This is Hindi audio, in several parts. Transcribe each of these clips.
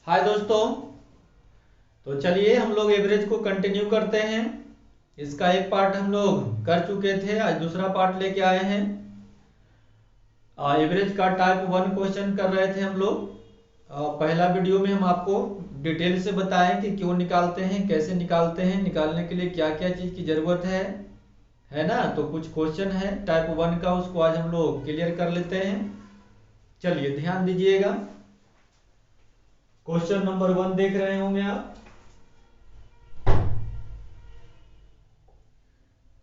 हाय दोस्तों। तो चलिए हम लोग एवरेज को कंटिन्यू करते हैं। इसका एक पार्ट हम लोग कर चुके थे, आज दूसरा पार्ट लेके आए हैं। एवरेज का टाइप 1 क्वेश्चन कर रहे थे हम लोग। पहला वीडियो में हम आपको डिटेल से बताएं कि क्यों निकालते हैं, कैसे निकालते हैं, निकालने के लिए क्या क्या चीज़ की ज़रूरत है ना। तो कुछ क्वेश्चन है टाइप 1 का, उसको आज हम लोग क्लियर कर लेते हैं। चलिए ध्यान दीजिएगा। क्वेश्चन नंबर 1 देख रहे होंगे आप।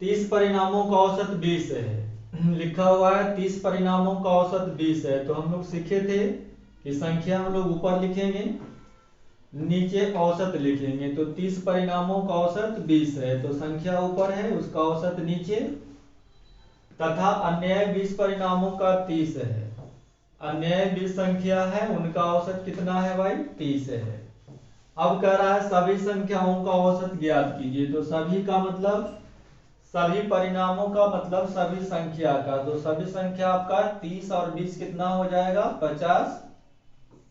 30 परिणामों का औसत 20 है। लिखा हुआ है 30 परिणामों का औसत 20 है। तो हम लोग सीखे थे कि संख्या हम लोग ऊपर लिखेंगे, नीचे औसत लिखेंगे। तो 30 परिणामों का औसत 20 है, तो संख्या ऊपर है, उसका औसत नीचे। तथा अन्य 20 परिणामों का 30 है। अन्य 20 संख्या है, उनका औसत कितना है भाई? 30 है। अब कह रहा है सभी संख्याओं का औसत ज्ञात कीजिए। तो सभी का मतलब सभी परिणामों का मतलब सभी संख्या का। तो सभी संख्या आपका 30 और 20 कितना हो जाएगा? 50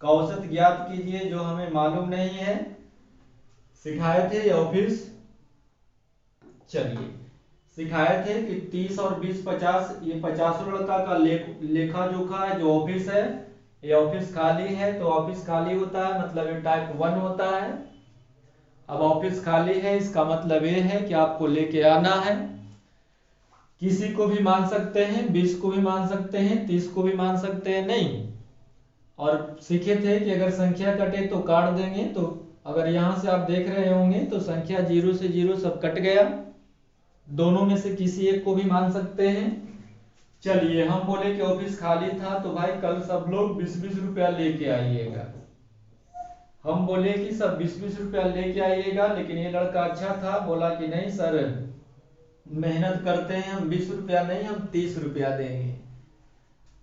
का औसत ज्ञात कीजिए, जो हमें मालूम नहीं है। सिखाए थे ये ऑफिस। चलिए सिखाए थे कि 30 और 20 50, ये 50 लड़का का लेखा जोखा है। जो ऑफिस है, ये ऑफिस खाली है। तो ऑफिस खाली होता है मतलब ये टाइप 1 होता है। अब ऑफिस खाली है, इसका मतलब ये है कि आपको लेके आना है। किसी को भी मान सकते हैं, 20 को भी मान सकते हैं, 30 को भी मान सकते हैं, नहीं। और सीखे थे कि अगर संख्या कटे तो काट देंगे। तो अगर यहां से आप देख रहे होंगे तो संख्या 0 से 0 सब कट गया। दोनों में से किसी एक को भी मान सकते हैं। चलिए हम बोले कि ऑफिस खाली था, तो भाई कल सब लोग 20-20 रुपया लेके आइएगा। हम बोले कि सब 20-20 रुपया लेके आइएगा, लेकिन ये लड़का अच्छा था, बोला कि नहीं सर, मेहनत करते हैं, हम 20 रुपया नहीं, हम 30 रुपया देंगे।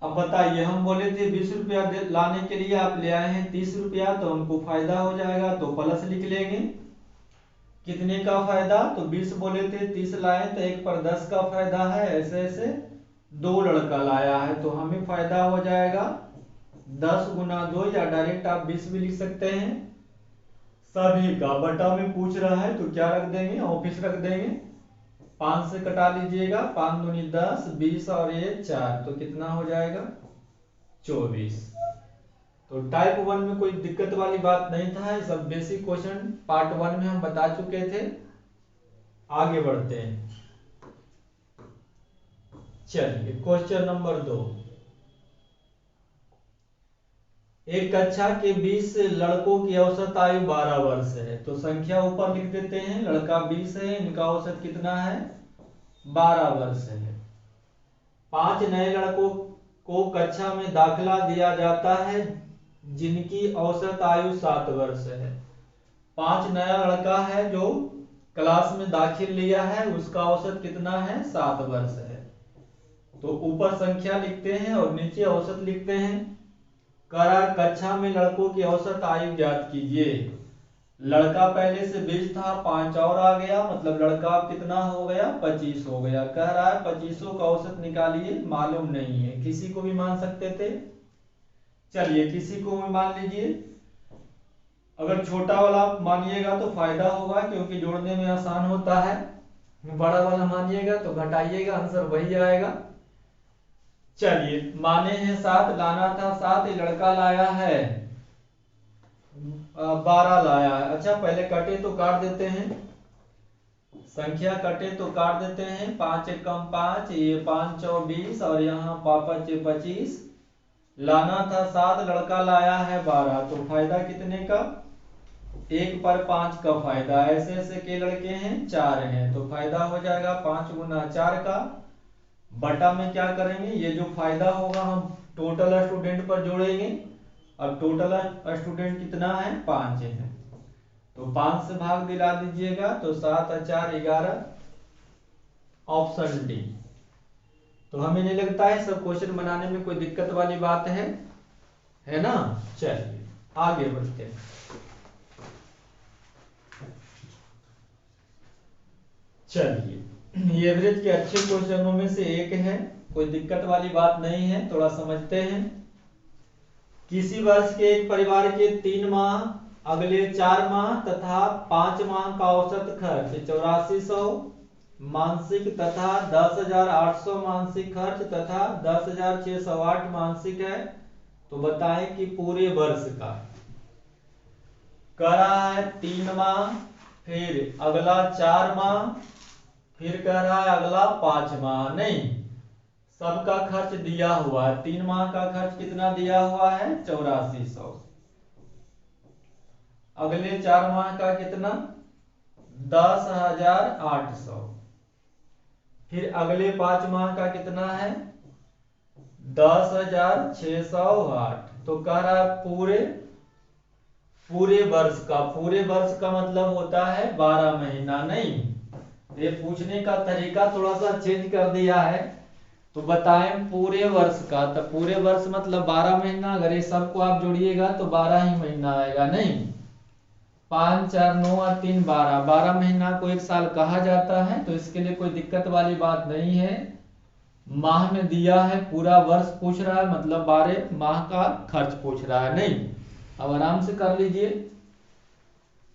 अब बताइए, हम बोले थे 20 रुपया लाने के लिए, आप ले आए हैं 30 रुपया, तो हमको फायदा हो जाएगा। तो प्लस लिख लेंगे। कितने का फायदा? तो 20 बोले थे, 30 लाए, तो 1 पर 10 का फायदा है। ऐसे ऐसे 2 लड़का लाया है, तो हमें फायदा हो जाएगा 10 गुना 2, या डायरेक्ट आप 20 भी लिख सकते हैं। सभी का बटा में पूछ रहा है, तो क्या रख देंगे? ऑफिस रख देंगे। 5 से कटा लीजिएगा, 5 दूनी 10, 20 और ये 4, तो कितना हो जाएगा? 24। तो टाइप 1 में कोई दिक्कत वाली बात नहीं था। ये सब बेसिक क्वेश्चन पार्ट 1 में हम बता चुके थे। आगे बढ़ते हैं। चलिए क्वेश्चन नंबर 2। एक कक्षा के 20 लड़कों की औसत आयु 12 वर्ष है। तो संख्या ऊपर लिख देते हैं। लड़का 20 है, इनका औसत कितना है? 12 वर्ष है। 5 नए लड़कों को कक्षा में दाखिला दिया जाता है, जिनकी औसत आयु 7 वर्ष है। 5 नया लड़का है जो क्लास में दाखिल लिया है, उसका औसत कितना है? 7 वर्ष है। तो ऊपर संख्या लिखते हैं और नीचे औसत लिखते हैं। करा कक्षा में लड़कों की औसत आयु ज्ञात कीजिए। लड़का पहले से 20 था, 5 और आ गया, मतलब लड़का अब कितना हो गया? 25 हो गया। कह रहा है 25 का औसत निकालिए, मालूम नहीं है। किसी को भी मान सकते थे। चलिए किसी को भी मान लीजिए। अगर छोटा वाला मानिएगा तो फायदा होगा, क्योंकि जोड़ने में आसान होता है। बड़ा वाला मानिएगा तो घटाइएगा, आंसर वही आएगा। चलिए माने हैं 7, लाना था 7, लड़का लाया है 12 लाया है। अच्छा पहले कटे तो काट देते हैं। संख्या कटे तो काट देते हैं। 5 कम 5, ये 5 और 20, और यहाँ 5 25। लाना था 7, लड़का लाया है 12, तो फायदा कितने का? 1 पर 5 का फायदा। ऐसे ऐसे के लड़के हैं? 4 हैं, तो फायदा हो जाएगा 5 गुना 4 का। बटा में क्या करेंगे? ये जो फायदा होगा हम टोटल स्टूडेंट पर जोड़ेंगे। अब टोटल स्टूडेंट कितना है? 5 है, तो 5 से भाग दिला दीजिएगा, तो 7 और 4 11। Option D. तो हमें नहीं लगता है सब क्वेश्चन बनाने में कोई दिक्कत वाली बात है ना। चलिए आगे बढ़ते हैं। चलिए ये एवरेज के अच्छे क्वेश्चनों में से एक है, कोई दिक्कत वाली बात नहीं है। थोड़ा समझते हैं। किसी वर्ष के एक परिवार के 3 माह, अगले 4 माह तथा 5 माह का औसत खर्च 8400 मासिक तथा 10,800 मासिक खर्च तथा 10,608 मासिक है। तो बताएं कि पूरे वर्ष का कह रहा है 3 माह, फिर अगला 4 माह, फिर कह रहा है अगला 5 माह। नहीं, सबका खर्च दिया हुआ है। 3 माह का खर्च कितना दिया हुआ है? 8400। अगले 4 माह का कितना? 10,800। फिर अगले 5 माह का कितना है? 10,608। तो कह रहा है पूरे वर्ष का। पूरे वर्ष का मतलब होता है 12 महीना। नहीं, ये पूछने का तरीका थोड़ा सा चेंज कर दिया है। तो बताएं पूरे वर्ष का, तो पूरे वर्ष मतलब 12 महीना। अगर ये सबको आप जोड़िएगा तो 12 ही महीना आएगा। नहीं, 5 4 9 और 3 12, 12 महीना को एक साल कहा जाता है। तो इसके लिए कोई दिक्कत वाली बात नहीं है। माह में दिया है, पूरा वर्ष पूछ रहा है, मतलब 12 माह का खर्च पूछ रहा है। नहीं, अब आराम से कर लीजिए।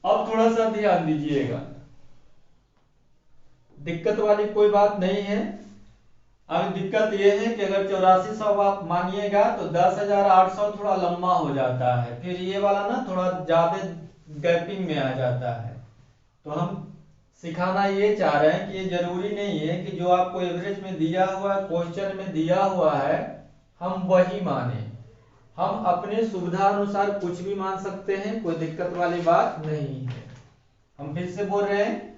अब थोड़ा सा ध्यान दीजिएगा, दिक्कत वाली कोई बात नहीं है। अब दिक्कत यह है कि अगर 8400 आप मानिएगा तो 10,800 थोड़ा लंबा हो जाता है, फिर ये वाला ना थोड़ा ज्यादा गैपिंग में आ जाता है। तो हम सिखाना ये चाह रहे हैं कि ये जरूरी नहीं है कि जो आपको एवरेज में दिया हुआ है, क्वेश्चन में दिया हुआ है, हम वही माने। हम अपने सुविधा अनुसार कुछ भी मान सकते हैं, कोई दिक्कत वाली बात नहीं है। हम फिर से बोल रहे हैं,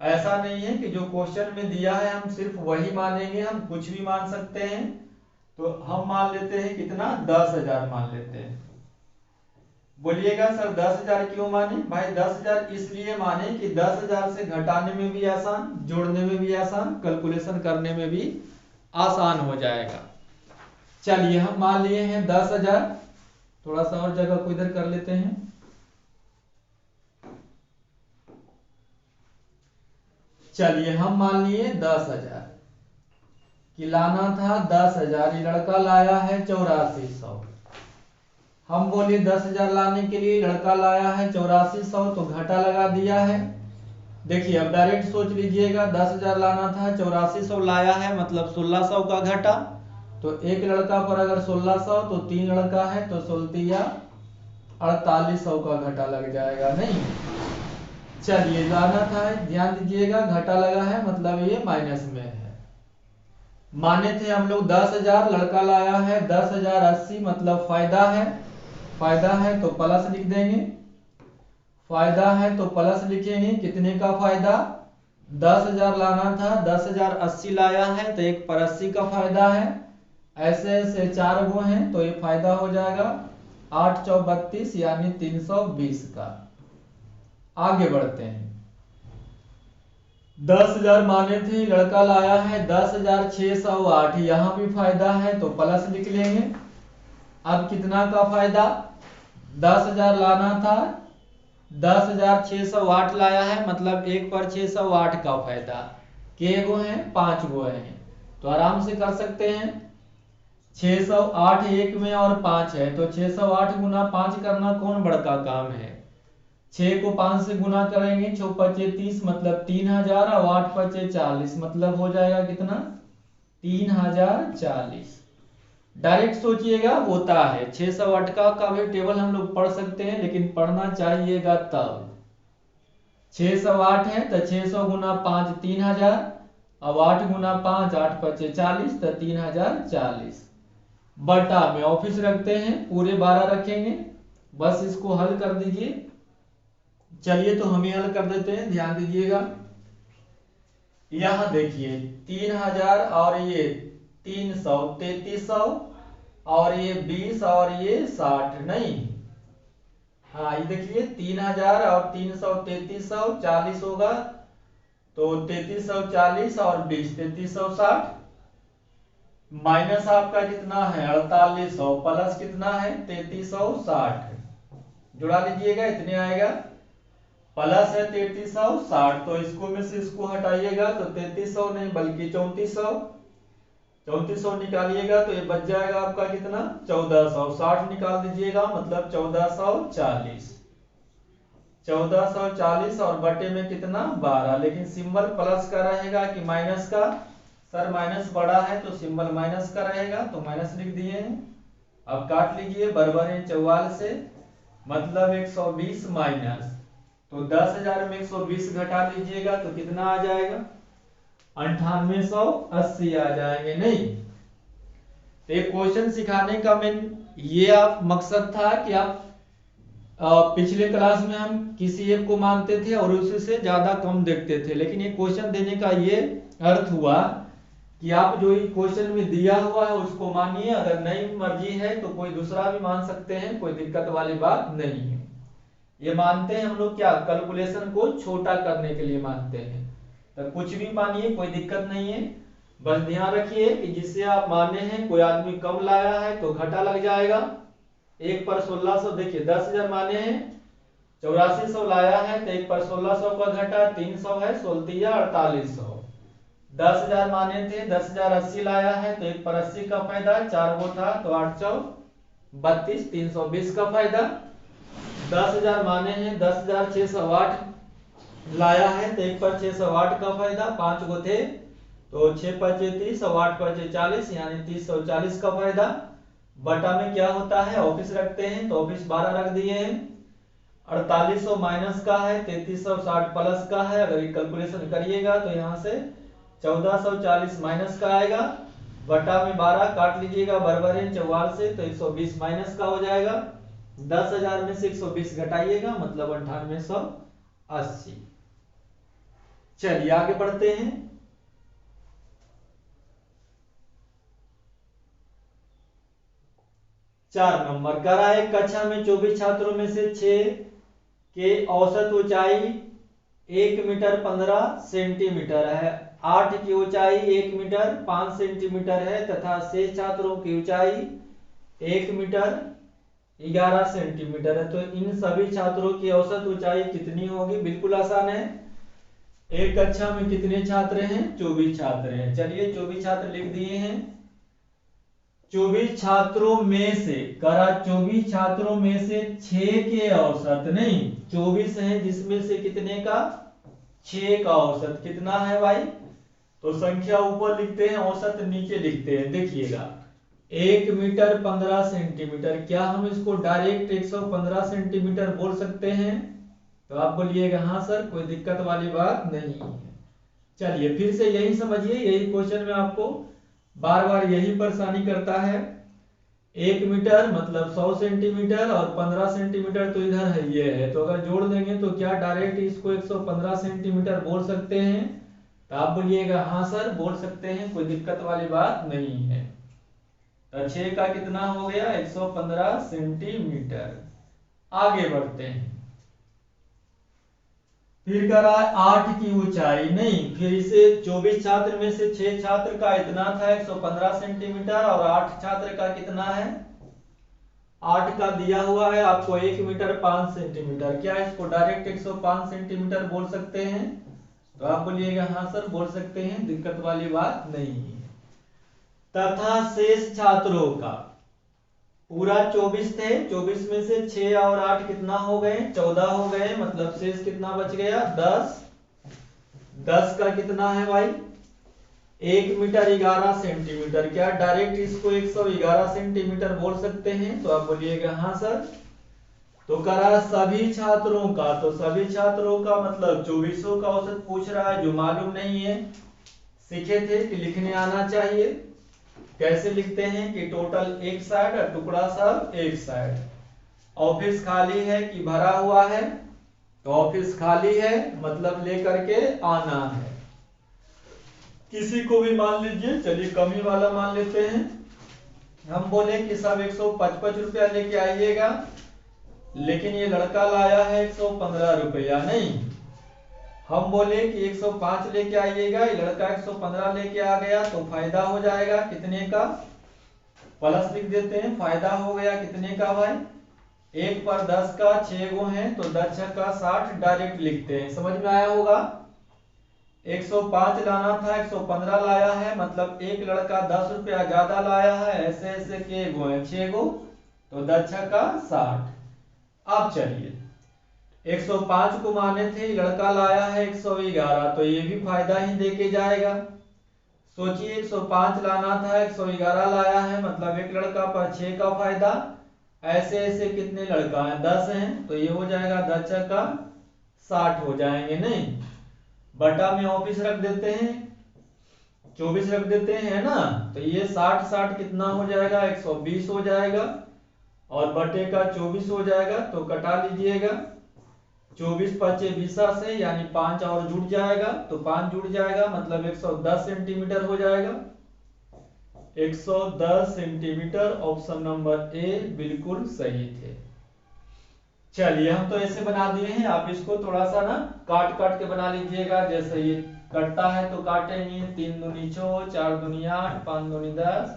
ऐसा नहीं है कि जो क्वेश्चन में दिया है हम सिर्फ वही मानेंगे, हम कुछ भी मान सकते हैं। तो हम मान लेते हैं कितना? 10,000 मान लेते हैं। बोलिएगा सर 10,000 क्यों माने? भाई 10,000 इसलिए माने कि 10,000 से घटाने में भी आसान, जोड़ने में भी आसान, कैलकुलेशन करने में भी आसान हो जाएगा। चलिए हम मान लिए हैं 10,000। थोड़ा सा और जगह को इधर कर लेते हैं। चलिए हम मान लिए 10,000 कि लाना था 10,000, ये लड़का लाया है 8400। हम बोले 10,000 लाने के लिए लड़का लाया है 8400, तो घाटा लगा दिया है। देखिए अब डायरेक्ट सोच लीजिएगा, 10,000 लाना था, 8400 लाया है, मतलब 1600 का घाटा। तो एक लड़का पर अगर 1600 तो 3 लड़का है तो 16 4800 का घाटा लग जाएगा। नहीं, चलिए लाना था, ध्यान दीजिएगा घाटा लगा है मतलब ये माइनस में है। माने थे हम लोग 10,000, लड़का लाया है 10,080, मतलब फायदा है। फायदा है तो प्लस लिख देंगे, फायदा है तो प्लस लिखेंगे। कितने का फायदा? 10,000 लाना था, 10,080 लाया है तो 1 पर 80 का फायदा है। ऐसे ऐसे 4 गो हैं तो ये फायदा हो जाएगा 8 चौ 32 यानी 320 का। आगे बढ़ते हैं। 10,000 माने थे, लड़का लाया है 10,608, यहां भी फायदा है तो प्लस लिख लेंगे। अब कितना का फायदा? 10,000 लाना था, 10,608 लाया है, मतलब 1 पर 608 का फायदा। के गो हैं? 5 गो हैं। तो आराम से कर सकते हैं। 608 एक में और 5 है तो 608 गुना 5 करना कौन बड़का काम है? 6 को 5 से गुना करेंगे, 6 पचे 30 मतलब 3,000, और 8 पचे 40 मतलब हो जाएगा कितना? 3,040। डायरेक्ट सोचिएगा होता है 608 का भी टेबल हम लोग पढ़ सकते हैं, लेकिन पढ़ना चाहिएगा तब। 608 है तो 600 गुना 5 3,000, अब 8 गुना 5 8 पचे 40 तो 3,040 बटा में ऑफिस रखते हैं, पूरे 12 रखेंगे। बस इसको हल कर दीजिए। चलिए तो हम ही हल कर देते हैं, ध्यान दीजिएगा। यहां देखिए 3,000 और ये 300 3300 और ये 20 और ये 60। नहीं, हाँ ये देखिए 3,000 और 300 3300 40 होगा, तो 3340 और 20 3360 माइनस आपका कितना है 4800, प्लस कितना है 3360। जुड़ा लीजिएगा, इतने आएगा। प्लस है 3360, तो इसको में से इसको हटाइएगा तो 3300 नहीं बल्कि 3400। 3400 निकालिएगा तो ये बच जाएगा आपका कितना 1400। 60 निकाल दीजिएगा मतलब 1440। 1440 और बटे में कितना 12, लेकिन सिंबल प्लस का रहेगा कि माइनस का? सर माइनस बड़ा है तो सिंबल माइनस का रहेगा, तो माइनस लिख दिए हैं। अब काट लीजिए, बराबर है 44 से, मतलब 120 माइनस, तो 10,000 में 120 घटा लीजिएगा तो कितना आ जाएगा 9880 आ जाएंगे। नहीं, तो एक क्वेश्चन सिखाने का मेन ये आप मकसद था कि आप पिछले क्लास में हम किसी एक को मानते थे और उसी से ज्यादा कम देखते थे, लेकिन ये क्वेश्चन देने का ये अर्थ हुआ कि आप जो क्वेश्चन में दिया हुआ है उसको मानिए, अगर नहीं मर्जी है तो कोई दूसरा भी मान सकते हैं, कोई दिक्कत वाली बात नहीं है। ये मानते हैं हम लोग क्या, कैलकुलेशन को छोटा करने के लिए मानते हैं, तो कुछ भी मानिए कोई दिक्कत नहीं है। बस ध्यान रखिए कि जिससे आप माने हैं कोई आदमी कम लाया है तो घटा लग जाएगा। 1 पर 1600, देखिए 10,000 माने हैं, 8400 लाया है तो 1 पर 1600 का घटा 300 है, 16 4800। 10,000 माने थे, 10,080 लाया है तो 1 पर 80 का फायदा, 4 गो था तो 832, 320 का फायदा। 10,000 माने हैं, 10,608 लाया है तो 1 पर 608 का फायदा, 5 गो थे तो 6 पचे 30 और 8 पचे 40, यानी 340 का फायदा। बटा में क्या होता है, ऑफिस रखते हैं तो ऑफिस 12 रख दिए हैं। 4800 माइनस का है, 3360 प्लस का है, अगर कैलकुलेशन करिएगा तो यहाँ से 1440 माइनस का आएगा, बटा में 12 काट लीजिएगा, बराबर है 44 से, तो 120 माइनस का हो जाएगा। 10,000 में से 120 घटाइएगा मतलब 9880। चलिए आगे बढ़ते हैं। 4 नंबर करा है, कक्षा में 24 छात्रों में से 6 के औसत ऊंचाई 1 मीटर 15 सेंटीमीटर है, 8 की ऊंचाई 1 मीटर 5 सेंटीमीटर है तथा शेष छात्रों की ऊंचाई 1 मीटर 11 सेंटीमीटर है, तो इन सभी छात्रों की औसत ऊंचाई कितनी होगी? बिल्कुल आसान है। एक कक्षा में कितने छात्र हैं? 24 छात्र हैं। चलिए 24 छात्र लिख दिए हैं। 24 छात्रों में से, करा 24 छात्रों में से 6 के औसत, नहीं 24 है जिसमें से कितने का? 6 का औसत कितना है भाई? तो संख्या ऊपर लिखते हैं, औसत नीचे लिखते हैं। देखिएगा 1 मीटर 15 सेंटीमीटर, क्या हम इसको डायरेक्ट 115 सेंटीमीटर बोल सकते हैं? तो आप बोलिएगा हाँ सर, कोई दिक्कत वाली बात नहीं है। चलिए फिर से यही समझिए, यही क्वेश्चन में आपको बार बार यही परेशानी करता है। 1 मीटर मतलब 100 सेंटीमीटर और 15 सेंटीमीटर तो इधर है, ये है, तो अगर जोड़ देंगे तो क्या डायरेक्ट इसको 115 सेंटीमीटर बोल सकते हैं? तो आप बोलिएगा हाँ सर बोल सकते हैं, कोई दिक्कत वाली बात नहीं है। तो 6 का कितना हो गया? 115 सेंटीमीटर। आगे बढ़ते हैं। फिर करा 8 की ऊंचाई, नहीं फिर इसे 24 छात्र में से 6 छात्र का इतना था 115 सेंटीमीटर और 8 छात्र का कितना है? 8 का दिया हुआ है आपको 1 मीटर 5 सेंटीमीटर, क्या इसको डायरेक्ट 105 सेंटीमीटर बोल सकते हैं? तो आप बोलिएगा हाँ सर बोल सकते हैं, दिक्कत वाली बात नहीं है। तथा शेष छात्रों का, पूरा 24 थे, 24 में से 6 और 8 कितना हो गए? 14 हो गए, मतलब शेष कितना बच गया? 10। 10 का कितना है भाई? 1 मीटर 11 सेंटीमीटर, क्या डायरेक्ट इसको 111 सेंटीमीटर बोल सकते हैं? तो आप बोलिएगा हाँ सर। तो करा सभी छात्रों का, तो सभी छात्रों का मतलब 2400 का औसत पूछ रहा है, जो मालूम नहीं है, सीखे थे कि लिखने आना चाहिए। कैसे लिखते हैं कि टोटल एक साइड और टुकड़ा सब एक साइड। ऑफिस खाली है कि भरा हुआ है? तो ऑफिस खाली है मतलब लेकर के आना है। किसी को भी मान लीजिए, चलिए कमी वाला मान लेते हैं। हम बोले कि सब 155 रुपया लेके आइएगा, लेकिन ये लड़का लाया है 115 रुपया, नहीं हम बोले कि 105 लेके आइएगा, ये लड़का 115 लेके आ गया, तो फायदा हो जाएगा कितने का? प्लस लिख देते हैं, फायदा हो गया कितने का भाई? 1 पर 10 का 6 गो है तो 10 का 60 डायरेक्ट लिखते हैं, समझ में आया होगा। 105 लाना था, 115 लाया है, मतलब एक लड़का 10 रुपया ज्यादा लाया है। ऐसे ऐसे के गो है, 6 गो, तो 10 छक्का 60। अब चलिए 105 को माने थे, लड़का लाया है 111, तो ये भी फायदा ही देके जाएगा। सोचिए 105 लाना था, 111 लाया है, मतलब एक लड़का पर 6 का फायदा। ऐसे ऐसे कितने लड़का हैं, 10 हैं, तो ये हो जाएगा 10 छक्का 60 हो जाएंगे। नहीं, बटा में ऑफिस रख देते हैं, 24 रख देते हैं ना, तो ये 60 60 कितना हो जाएगा, 120 हो जाएगा, और बटे का 24 हो जाएगा। तो कटा लीजिएगा, 24 पचे 20 से, यानी 5 और जुड़ जाएगा, तो 5 जुड़ जाएगा, मतलब 110 सेंटीमीटर हो जाएगा। 110 सेंटीमीटर, ऑप्शन नंबर ए बिल्कुल सही थे। चलिए हम तो ऐसे बना दिए हैं, आप इसको थोड़ा सा ना काट काट के बना लीजिएगा। जैसे ये कटता है तो काटेंगे, 3 दूनी 6, 4 दूनी 8, 5 दूनी 10,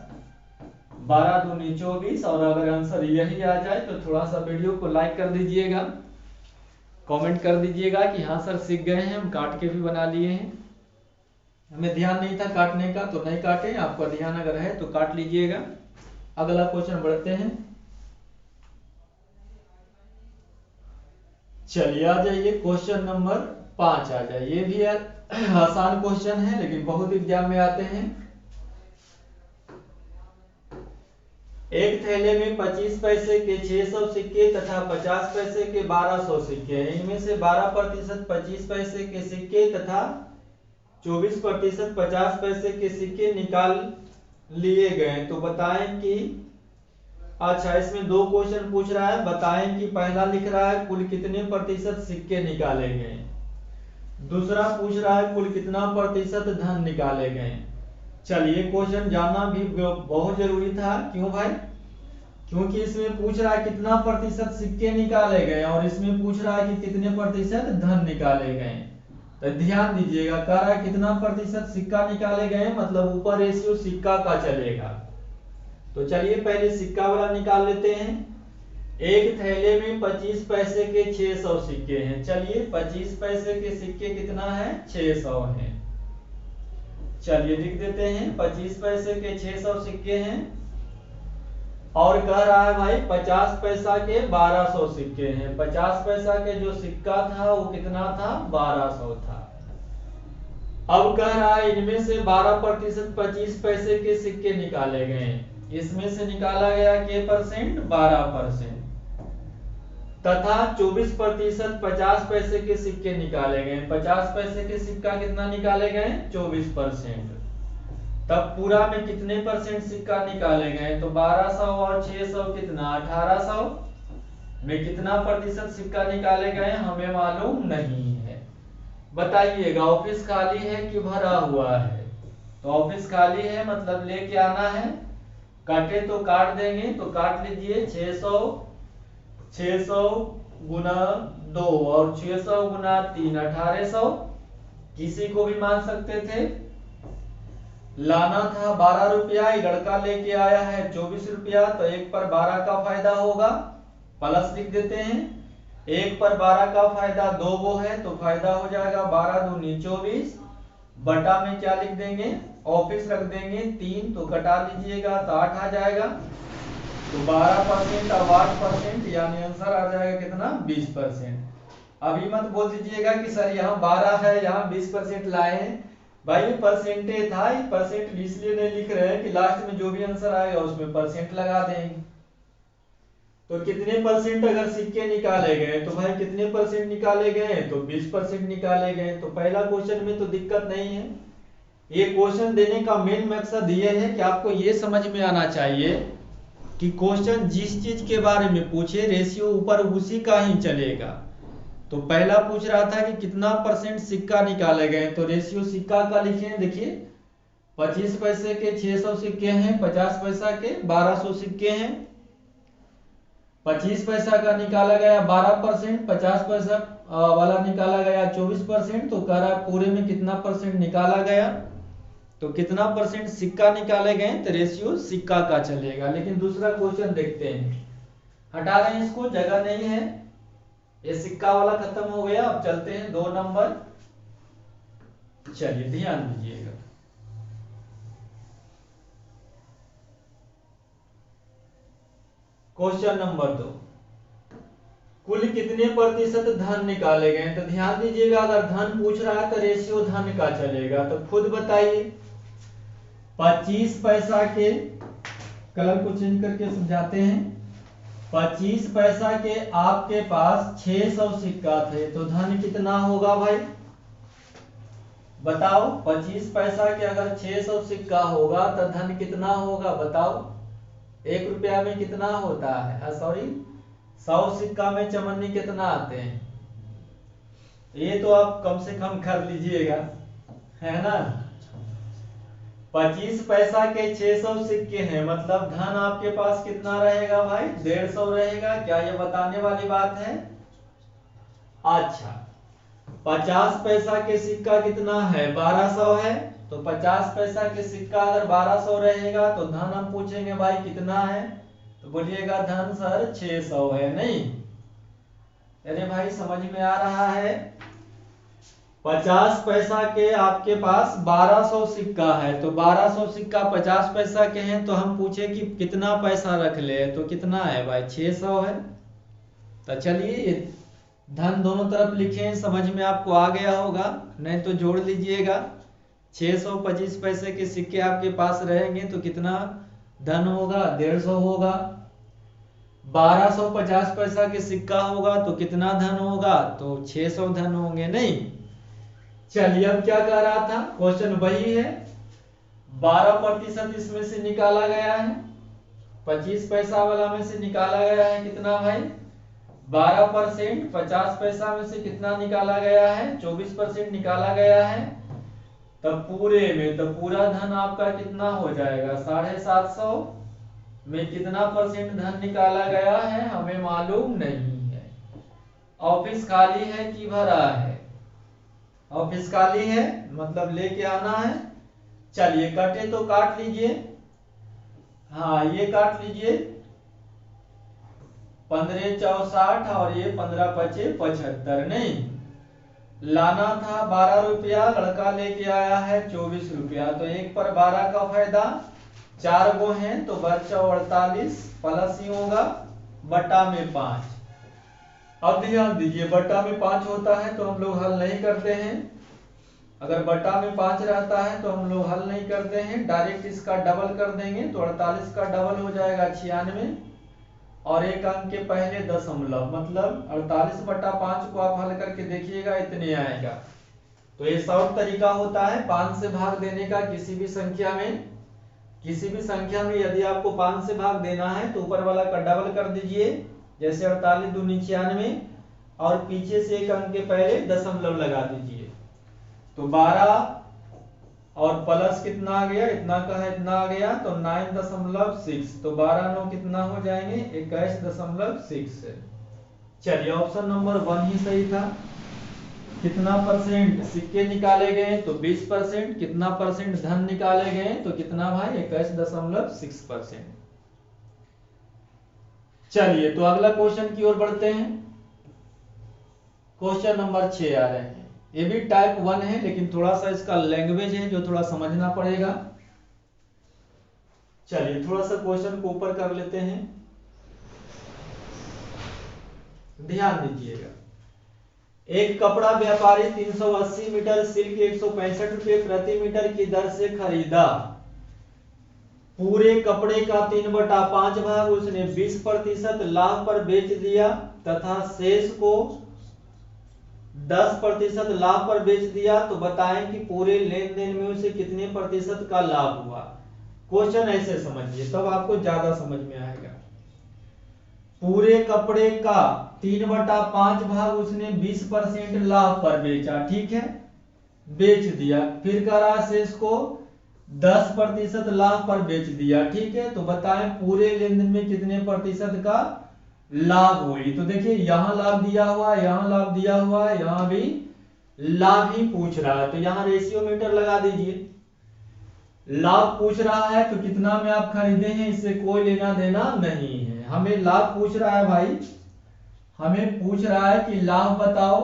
12 दूनी 24। और अगर आंसर यही आ जाए तो थोड़ा सा वीडियो को लाइक कर दीजिएगा, कमेंट कर दीजिएगा कि हाँ सर सीख गए हैं, हम काट के भी बना लिए हैं। हमें ध्यान नहीं था काटने का तो नहीं काटे, आपका ध्यान अगर है तो काट लीजिएगा। अगला क्वेश्चन बढ़ते हैं। चलिए आ जाइए, क्वेश्चन नंबर 5 आ जाए। ये भी आसान क्वेश्चन है, लेकिन बहुत एग्जाम में आते हैं। एक थैले में 25 पैसे के 600 सिक्के तथा 50 पैसे के 1200 सिक्के हैं। इनमें से 12% 25 पैसे के सिक्के तथा 24% 50 पैसे के सिक्के निकाल लिए गए, तो बताएं कि। अच्छा, इसमें दो क्वेश्चन पूछ रहा है, बताएं कि पहला लिख रहा है कुल कितने प्रतिशत सिक्के निकाले गए, दूसरा पूछ रहा है कुल कितना प्रतिशत धन निकाले गए। चलिए क्वेश्चन जानना भी बहुत जरूरी था। क्यों भाई? क्योंकि इसमें पूछ रहा है कितना प्रतिशत सिक्के निकाले गए, और इसमें पूछ रहा है कि कितने प्रतिशत धन निकाले गए। तो ध्यान दीजिएगा, कह रहा है कितना प्रतिशत सिक्का निकाले गए, मतलब ऊपर रेशियो सिक्का का चलेगा। तो चलिए पहले सिक्का वाला निकाल लेते हैं। एक थैले में 25 पैसे के 600 सिक्के हैं। चलिए 25 पैसे के सिक्के कितना है, 600 हैं। चलिए लिख देते हैं, 25 पैसे के 600 सिक्के हैं। और कह रहा है भाई 50 पैसा के 1200 सिक्के हैं। 50 पैसा के जो सिक्का था वो कितना था, 1200 था। अब कह रहा है इनमें से 12% 25 पैसे के सिक्के निकाले गए। इसमें से निकाला गया के परसेंट, 12%, तथा 24% 50 पैसे के सिक्के निकाले गए। 50 पैसे के सिक्का कितना निकाले गए, 24%। तब पूरा में कितने परसेंट सिक्का निकाले गए, तो 1200 और 600 कितना, 1800 में कितना प्रतिशत सिक्का निकाले गए हमें मालूम नहीं है। बताइएगा, ऑफिस खाली है कि भरा हुआ है? तो ऑफिस खाली है, मतलब लेके आना है। काटे तो काट देंगे, तो काट लीजिए। 600 गुना 2 और 600 गुना 3, 1800। किसी को भी मान सकते थे। लाना था 12 रुपया, लड़का लेके आया है 24 रुपया, तो 1 पर 12 का फायदा होगा, प्लस लिख देते हैं। 1 पर 12 का फायदा 2 गो है, तो फायदा हो जाएगा 12 दूनी 24, बटा में क्या लिख देंगे, ऑफिस रख देंगे 3, तो कटा लीजिएगा तो 8 आ जाएगा। तो 12% और 8%, यानी आंसर आ जाएगा कितना, 20%। अभी मत बोल दीजिएगा कि सर यहाँ 12 है यहाँ 20% लाए हैं। भाई परसेंटेज था, परसेंट इसलिए नहीं लिख रहे हैं कि लास्ट में जो भी आंसर आएगा उसमें परसेंट लगा देंगे। तो कितने परसेंट अगर सिक्के निकाले गए, तो भाई कितने परसेंट निकाले गए, तो 20% निकाले गए। तो पहला क्वेश्चन में तो दिक्कत नहीं है। ये क्वेश्चन देने का मेन मकसद ये है कि आपको ये समझ में आना चाहिए कि क्वेश्चन जिस चीज के बारे में पूछे रेशियो ऊपर उसी का ही चलेगा। तो पहला पूछ रहा था कि कितना परसेंट सिक्का निकाले गए, तो रेशियो सिक्का का लिखे। देखिए 25 पैसे के 600 सिक्के हैं, 50 पैसा के 1200 सिक्के हैं। 25 पैसा का निकाला गया 12%, 50 पैसा वाला निकाला गया 24%। तो कह रहा है पूरे में कितना परसेंट निकाला गया, तो कितना परसेंट सिक्का निकाले गए, तो रेशियो सिक्का का चलेगा। लेकिन दूसरा क्वेश्चन देखते हैं, हटा रहे हैं इसको, जगह नहीं है। ये सिक्का वाला खत्म हो गया। अब चलते हैं 2 नंबर। चलिए ध्यान दीजिएगा। क्वेश्चन नंबर 2, कुल कितने प्रतिशत धन निकाले गए? तो ध्यान दीजिएगा, अगर धन पूछ रहा है तो रेशियो धन का चलेगा। तो खुद बताइए, 25 पैसा के, कलर को चेंज करके समझाते हैं, 25 पैसा के आपके पास 600 सिक्का थे, तो धन कितना होगा भाई? बताओ, 25 पैसा के अगर 600 सिक्का होगा तो धन कितना होगा? बताओ, 1 रुपया में कितना होता है? सॉरी, 100 सिक्का में चमन्नी कितना आते हैं? ये तो आप कम से कम कर लीजिएगा, है ना। 25 पैसा के 600 सिक्के हैं, मतलब धन आपके पास कितना रहेगा भाई? 150 रहेगा। क्या ये बताने वाली बात है? अच्छा, 50 पैसा के सिक्का कितना है? 1200 है। तो 50 पैसा के सिक्का अगर 1200 रहेगा तो धन हम पूछेंगे भाई कितना है? तो बोलिएगा धन सर 600 है। नहीं, अरे भाई समझ में आ रहा है? 50 पैसा के आपके पास 1200 सिक्का है, तो 1200 सिक्का 50 पैसा के हैं, तो हम पूछे कि कितना पैसा रख ले, तो कितना है भाई? 600 है। तो चलिए धन दोनों तरफ लिखें, समझ में आपको आ गया होगा, नहीं तो जोड़ लीजिएगा। 600 25 पैसे के सिक्के आपके पास रहेंगे तो कितना धन होगा? 150 होगा। 1200 50 पैसा के सिक्का होगा तो कितना धन होगा? तो 600 धन होंगे। नहीं, चलिए अब क्या कह रहा था? क्वेश्चन वही है, 12% इसमें से निकाला गया है, 25 पैसा वाला में से निकाला गया है कितना भाई? 12%। 50 पैसा में से कितना निकाला गया है? 24% निकाला गया है। तब पूरे में, तो पूरा धन आपका कितना हो जाएगा? 750 में कितना परसेंट धन निकाला गया है हमें मालूम नहीं है। ऑफिस खाली है कि भरा है? ऑफिस खाली है, मतलब लेके आना है। चलिए कटे तो काट लीजिए, हाँ ये काट लीजिए, 15 चौ 60 और ये 15 पचे 75। नहीं, लाना था 12 रुपया, लड़का लेके आया है 24 रुपया, तो 1 पर 12 का फायदा, 4 गो हैं तो बच्चा 48 प्लस ही होगा बटा में 5। अब ध्यान दीजिए, बटा में 5 होता है तो हम लोग हल नहीं करते हैं। अगर बटा में 5 रहता है तो हम लोग हल नहीं करते हैं, डायरेक्ट इसका डबल कर देंगे, तो 48 का डबल हो जाएगा 96, और एक अंक के पहले दशमलव, मतलब 48 बटा 5 को आप हल करके देखिएगा, इतने आएगा। तो ये शॉर्ट तरीका होता है 5 से भाग देने का। किसी भी संख्या में यदि आपको 5 से भाग देना है तो ऊपर वाला का डबल कर दीजिए, जैसे 48 दूनी 96, और पीछे से एक अंक के पहले दशमलव लगा दीजिए, तो 12 और प्लस कितना आ गया? इतना का है, इतना आ गया, तो 9.6, तो 12 9 कितना हो जाएंगे? 21.6। चलिए ऑप्शन नंबर 1 ही सही था। कितना परसेंट सिक्के निकाले गए? तो 20%। कितना परसेंट धन निकाले गए? तो कितना भाई? 21.6%। चलिए तो अगला क्वेश्चन की ओर बढ़ते हैं। क्वेश्चन नंबर 6 आ रहे हैं, ये भी टाइप 1 है, लेकिन थोड़ा सा इसका लैंग्वेज है जो थोड़ा समझना पड़ेगा। चलिए थोड़ा सा क्वेश्चन को ऊपर कर लेते हैं, ध्यान दीजिएगा। एक कपड़ा व्यापारी 380 मीटर सिल्क 165 रुपए प्रति मीटर की दर से खरीदा। पूरे कपड़े का 3/5 भाग उसने 20% लाभ पर बेच दिया तथा शेष को 10% लाभ पर बेच दिया, तो बताएं कि पूरे लेन देन में उसे कितने प्रतिशत का लाभ हुआ। क्वेश्चन ऐसे समझिए तब आपको ज्यादा समझ में आएगा। पूरे कपड़े का 3/5 भाग उसने 20% लाभ पर बेचा, ठीक है, बेच दिया, फिर करा शेष को 10% लाभ पर बेच दिया, ठीक है, तो बताएं पूरे लेन देन में कितने प्रतिशत का लाभ हुई। तो देखिए यहां लाभ दिया हुआ है, यहां लाभ दिया हुआ है, यहां भी लाभ ही पूछ रहा है, तो यहां रेशियो मीटर लगा दीजिए। लाभ पूछ रहा है तो कितना में आप खरीदे हैं इससे कोई लेना देना नहीं है, हमें लाभ पूछ रहा है भाई, हमें पूछ रहा है कि लाभ बताओ,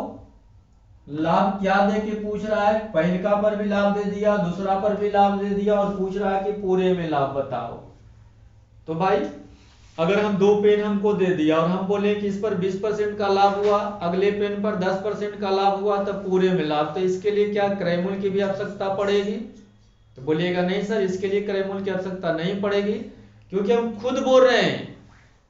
लाभ क्या दे के पूछ रहा है, पहलका पर भी लाभ दे दिया, दूसरा पर भी लाभ दे दिया और पूछ रहा है कि पूरे में लाभ बताओ। तो भाई अगर हम दो पेन हमको दे दिया और हम बोले कि इस पर 20% का लाभ हुआ, अगले पेन पर 10% का लाभ हुआ, तब पूरे में लाभ, तो इसके लिए क्या क्रयमूल की भी आवश्यकता पड़ेगी? तो बोलिएगा नहीं सर, इसके लिए क्रयमूल की आवश्यकता नहीं पड़ेगी, क्योंकि हम खुद बोल रहे हैं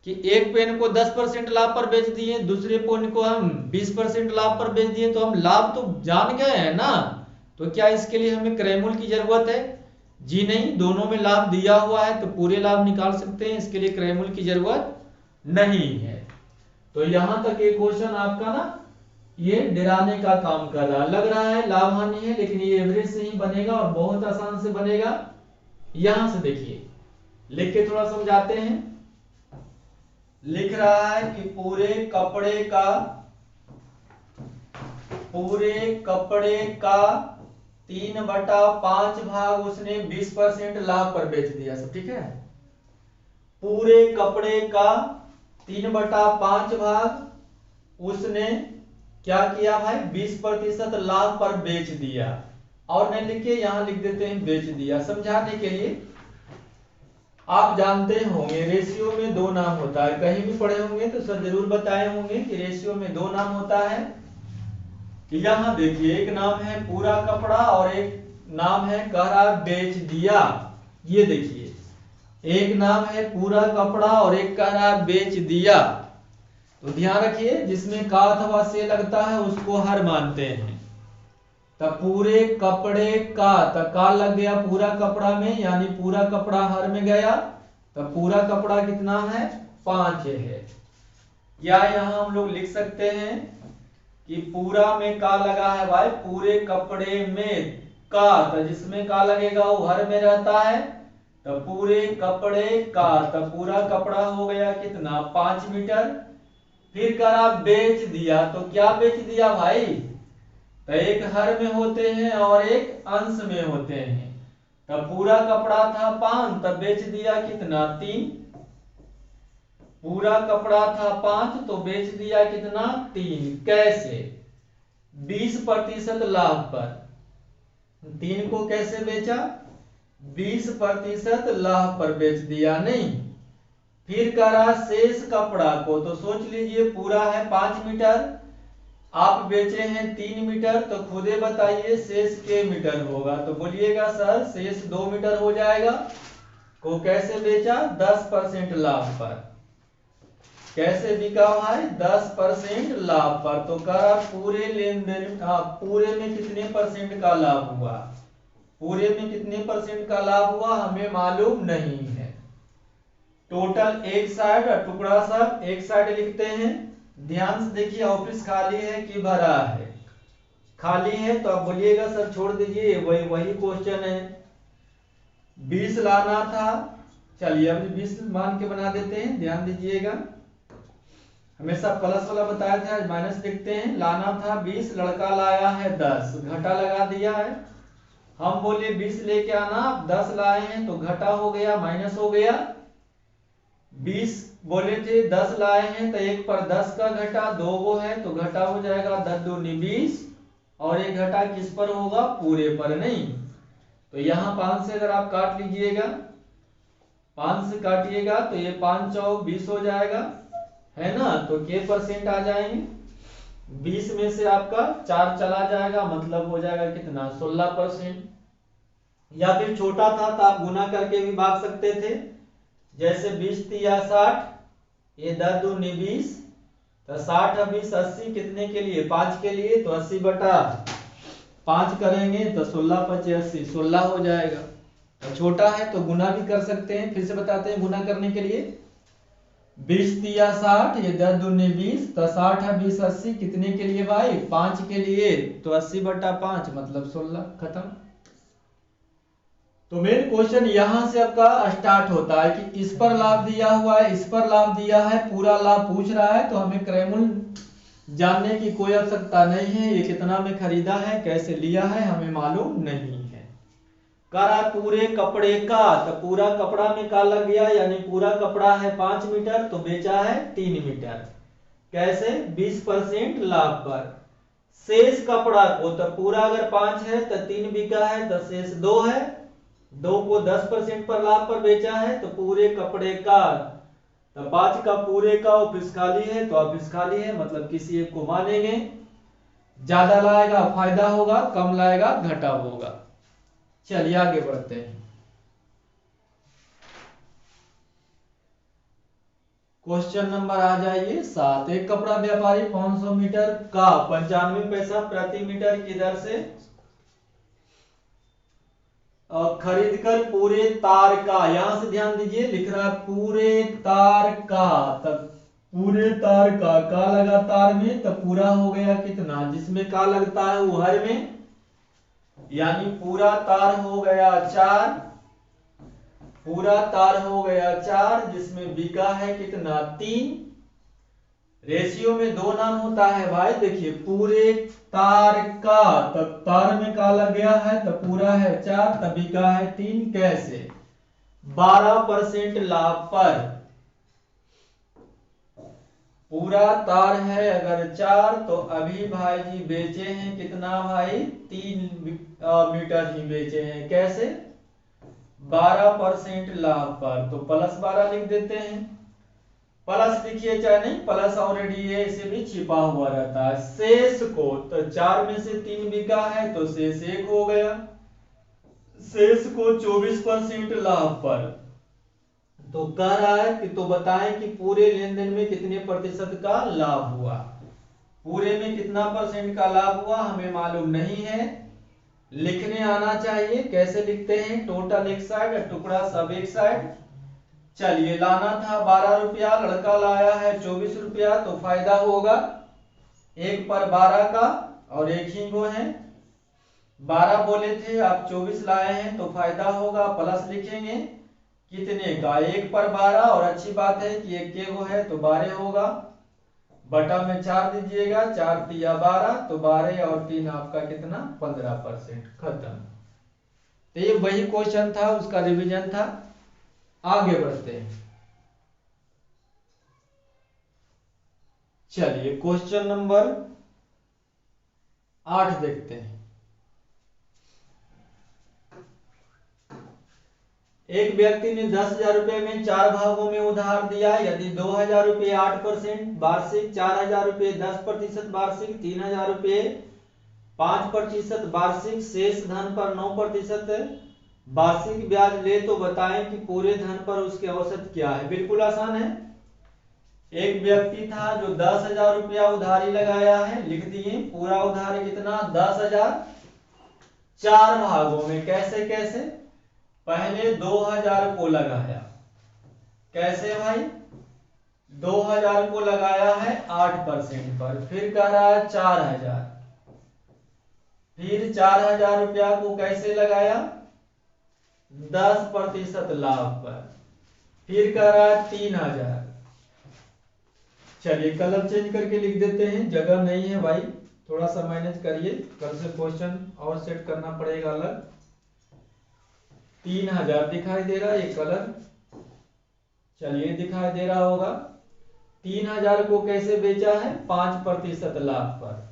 कि एक पेन को 10% लाभ पर बेच दिए, दूसरे पेन को हम 20% लाभ पर बेच दिए, तो हम लाभ तो जान गए हैं ना। तो क्या इसके लिए हमें क्रयमूल की जरूरत है? जी नहीं, दोनों में लाभ दिया हुआ है तो पूरे लाभ निकाल सकते हैं, इसके लिए क्रयमूल की जरूरत नहीं है। तो यहां तक ये क्वेश्चन आपका ना ये डराने का काम कर रहा है, लग रहा है लाभ हानि है, लेकिन ये एवरेज से ही बनेगा और बहुत आसान से बनेगा। यहां से देखिए, लिख के थोड़ा समझाते हैं। लिख रहा है कि पूरे कपड़े का 3/5 भाग उसने 20% लाभ पर बेच दिया। सब ठीक है। पूरे कपड़े का 3/5 भाग उसने क्या किया भाई, 20% लाभ पर बेच दिया। और नहीं लिखे, यहां लिख देते हैं बेच दिया समझाने के लिए। आप जानते होंगे रेशियो में दो नाम होता है, कहीं भी पढ़े होंगे तो सर जरूर बताए होंगे कि रेशियो में दो नाम होता है। यहां देखिए, एक नाम है पूरा कपड़ा और एक नाम है कह रहा बेच दिया। ये देखिए, एक नाम है पूरा कपड़ा और एक कह रहा बेच दिया। तो ध्यान रखिए, जिसमें का अथवा से लगता है उसको हर मानते हैं। तब पूरे कपड़े का, तब का लग गया पूरा कपड़ा में, यानी पूरा कपड़ा हर में गया। तब पूरा कपड़ा कितना है, 5 है। या यहां हम लोग लिख सकते हैं कि पूरा में का लगा है भाई, पूरे कपड़े में का, तो जिसमें का लगेगा वो हर में रहता है। तो पूरे कपड़े का, तो पूरा कपड़ा हो गया कितना, 5 मीटर। फिर करा बेच दिया, तो क्या बेच दिया भाई, तो एक हर में होते हैं और एक अंश में होते हैं। तब पूरा कपड़ा था 5, तब बेच दिया कितना, 3। पूरा कपड़ा था 5 तो बेच दिया कितना, 3। कैसे, 20% लाभ पर 3 को कैसे बेचा, 20% लाभ पर बेच दिया। नहीं, फिर करा शेष कपड़ा को, तो सोच लीजिए पूरा है 5 मीटर, आप बेचे हैं 3 मीटर, तो खुदे बताइए शेष के मीटर होगा। तो बोलिएगा सर शेष 2 मीटर हो जाएगा। को कैसे बेचा, 10% लाभ पर। कैसे बिका भाई, 10% लाभ पर। तो करा पूरे लेन देन, पूरे में कितने परसेंट का लाभ हुआ, पूरे में कितने परसेंट का लाभ हुआ हमें मालूम नहीं है। टोटल एक साइड और टुकड़ा सब एक साइड लिखते हैं। ध्यान से देखिए, ऑफिस खाली है कि भरा है, खाली है तो आप बोलिएगा सर छोड़ दीजिए, वही क्वेश्चन है। 20 लाना था, चलिए अब 20 मान के बना देते हैं। ध्यान दीजिएगा, हमेशा प्लस वाला बताया था, आज माइनस लिखते हैं। लाना था 20, लड़का लाया है 10, घटा लगा दिया है। हम बोले 20 लेके आना, 10 लाए हैं तो घटा हो गया, माइनस हो गया। 20 बोले थे 10 लाए हैं तो एक पर 10 का घटा, 2 वो है तो घटा हो जाएगा 10 दूनी 20, और एक घटा किस पर होगा, पूरे पर। नहीं तो यहाँ 5 से अगर आप काट लीजिएगा, 5 से काटिएगा तो ये 5 चौक 20 हो जाएगा, है ना। तो के परसेंट आ जाएंगे, 20 में से आपका 4 चला जाएगा, मतलब हो जाएगा कितना, 16%। या फिर छोटा था तो आप गुना करके भी भाग सकते थे, जैसे 20 या 60, ये 10 दूनी 20, तो 60 और 20 80 कितने के लिए, 5 के लिए, तो 80/5 करेंगे तो 16 5 80, 16 हो जाएगा। तो छोटा है तो गुना भी कर सकते हैं, फिर से बताते हैं गुना करने के लिए। 20 या 60, ये 10 दूनी 20, तो 60 और 20 80 कितने के लिए भाई, 5 के लिए, तो 80/5 मतलब 16, खत्म। तो मेन क्वेश्चन यहां से आपका स्टार्ट होता है कि इस पर लाभ दिया हुआ है, इस पर लाभ दिया है, पूरा लाभ पूछ रहा है, तो हमें क्रयमूल जानने की कोई आवश्यकता नहीं है। ये कितना में खरीदा है, कैसे लिया है, हमें मालूम नहीं है। करा पूरे कपड़े का, तो पूरा कपड़ा में का लग गया, यानी पूरा कपड़ा है 5 मीटर तो बेचा है 3 मीटर। कैसे, 20% लाभ पर। शेष कपड़ा को, तो पूरा अगर 5 है तो 3 बिका है, तो शेष 2 है। 2 को 10% पर लाभ पर बेचा है, तो पूरे कपड़े का, तो 5 का पूरे का ऑफिस खाली है, तो ऑफिस खाली है, मतलब किसी एक को मानेंगे। ज्यादा लाएगा फायदा होगा, कम लाएगा घाटा होगा। चलिए आगे बढ़ते हैं। क्वेश्चन नंबर आ जाइए 7। एक कपड़ा व्यापारी 500 मीटर का 95 पैसा प्रति मीटर की दर से खरीदकर पूरे तार का, यहां से ध्यान दीजिए लिख रहा है पूरे तार का, तब पूरे तार का लगा तार में, तब पूरा हो गया कितना, जिसमें का लगता है वो हर में, यानी पूरा तार हो गया 4, पूरा तार हो गया 4, जिसमें बिका है कितना 3। रेशियो में 2 नाम होता है भाई, देखिए पूरे तार का, तब तार में का लग गया है, तब पूरा है 4, तब बिका है 3। कैसे, 12% लाभ पर। पूरा तार है अगर 4, तो अभी भाई जी बेचे हैं कितना भाई, 3 मीटर ही बेचे हैं। कैसे, 12% लाभ पर, तो +12 लिख देते हैं। प्लस लिखिए चाहे नहीं, प्लस ऑलरेडी ये इसे भी छिपा हुआ रहता है। शेष को, तो 4 में से 3 बिका है, तो शेष 1 हो गया। शेष को 24% लाभ पर, तो कह रहा है कि तो बताएं कि पूरे लेन देन में कितने प्रतिशत का लाभ हुआ। पूरे में कितना % का लाभ हुआ हमें मालूम नहीं है, लिखने आना चाहिए। कैसे लिखते हैं, टोटल एक साइड, टुकड़ा सब एक साइड। चलिए लाना था 12 रुपया, लड़का लाया है 24 रुपया, तो फायदा होगा 1 पर 12 का, और एक ही गो है, 12 बोले थे आप 24 लाए हैं, तो फायदा होगा। प्लस लिखेंगे कितने का, 1 पर 12, और अच्छी बात है कि एक के गो है तो 12 होगा, बटा में 4 दीजिएगा, 4 तिया 12, तो 12 और 3 आपका कितना 15%। खत्म। तो ये वही क्वेश्चन था, उसका रिवीजन था। आगे बढ़ते हैं। चलिए क्वेश्चन नंबर 8 देखते हैं। एक व्यक्ति ने 10,000 रुपए में 4 भागों में उधार दिया। यदि 2,000 रुपये 8% वार्षिक, 4,000 रुपये 10% वार्षिक, 3,000 रुपये 5% वार्षिक, शेष धन पर 9% वार्षिक ब्याज ले, तो बताएं कि पूरे धन पर उसके औसत क्या है। बिल्कुल आसान है। एक व्यक्ति था जो 10,000 रुपया उधारी लगाया है, लिख दिए पूरा उधारी कितना 10,000, 4 भागों में। कैसे कैसे, पहले 2,000 को लगाया। कैसे भाई, 2,000 को लगाया है 8% पर, फिर कह रहा है 4,000, फिर 4,000 रुपया को कैसे लगाया 10% लाभ पर, फिर कह रहा है 3,000। चलिए कलर चेंज करके लिख देते हैं, जगह नहीं है भाई, थोड़ा सा मैनेज करिए, कल से क्वेश्चन और सेट करना पड़ेगा अलग। 3,000 दिखाई दे रहा है ये कलर, चलिए दिखाई दे रहा होगा। 3,000 को कैसे बेचा है 5% लाभ पर।